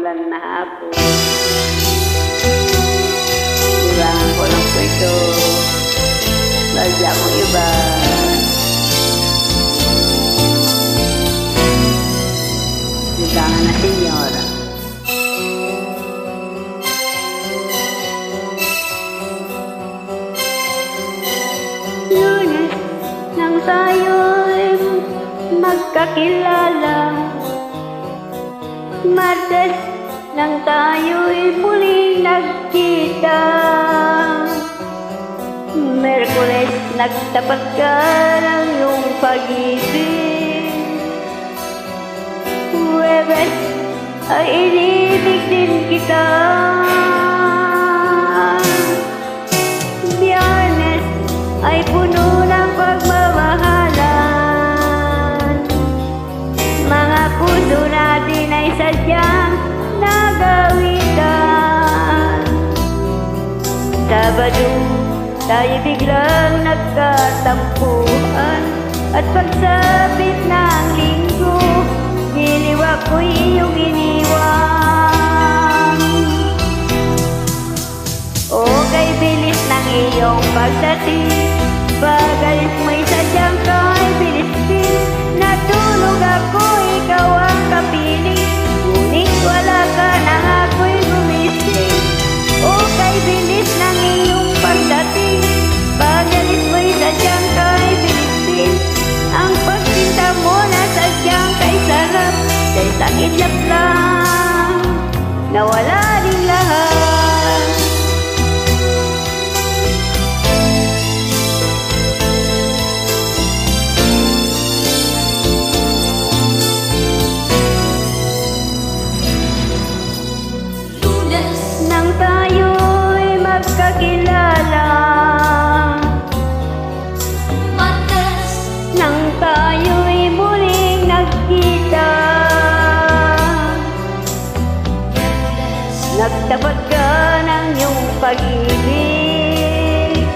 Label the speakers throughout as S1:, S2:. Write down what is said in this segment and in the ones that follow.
S1: maulan na hapon. Ilangan ko lang po ito, sadya kong iba. Ilangan na senyora. Lunes nang tayo'y magkakilala, Martes nang tayo'y muling nagkita, Merkules nagtapat ka ng iyong pag-ibig, Huwebes ay inibig din kita, Biyernes ay puno ng pagmamahalan, mga puso natin ay sadyang nagawitan. Sabado tayo biglang nagkatampuhan, at pagsapit ng linggo giliw ako'y iyong iniwan. O kay bilis ng iyong pagdating, pag-alis mo'y sadyang kay bilis din. Natulog ako, ikaw ang kapiling, ngunit wala ka nang ako'y gumising. O kay bilis ng iyong pagdating, pag-alis mo'y sadyang kay bilis din. Ang pagsinta mo na sadyang kay sarap, kay sakit lang, nawala din lahat. Nang tayo'y magkakilala, Martes nang tayo'y muling nagkita, nagtapat ka ng iyong pag-ibig,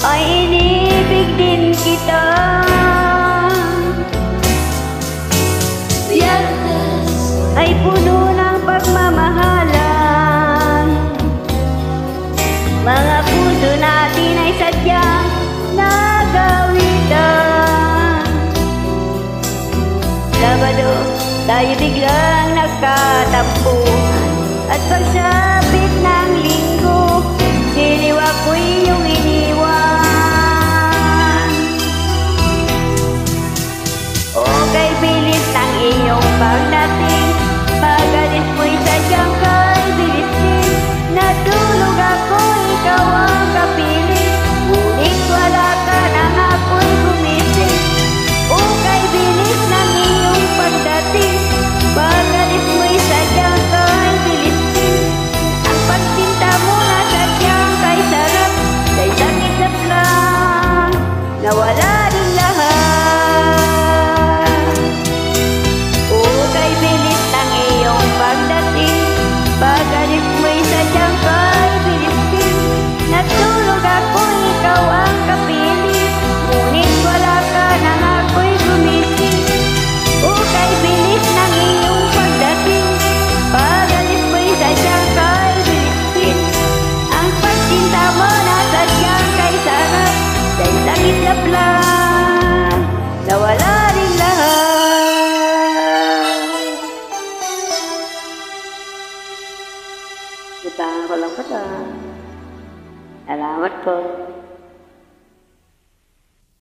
S1: ay inibig din kita, Biyernes ay puno ng pagmamahalan, mga puso natin ay sadyang nagawitan. Sabado tayo biglang nagkatampuhan, at pagsapit ng linggo giliw ako'y iyong iniwan. O kay bilis ng iyong pagdating, pag-alis mo'y sadyang kay bilis din. Natulog ako, ikaw ang kapiling, ngunit wala ka nang ako'y gumising. O kay bilis ng iyong pagdating, pag-alis mo'y sadyang kay bilis din. Ang pagsinta mo na sadyang kay sarap, kay sakit lang, nawala din lahat. O kay bilis ng iyong pagdating, pag-alis mo'y sadyang kay bilis din. Natulog ako, ikaw ang kapiling, ngunit wala ka nang ako'y gumising. O kay bilis ng iyong pagdating, pag-alis mo'y sadyang kay bilis din. Ang pagsinta mo na sadyang kay sarap, kay sakit lang, nawala din lahat. Kita ko lang po ito. Salamat po.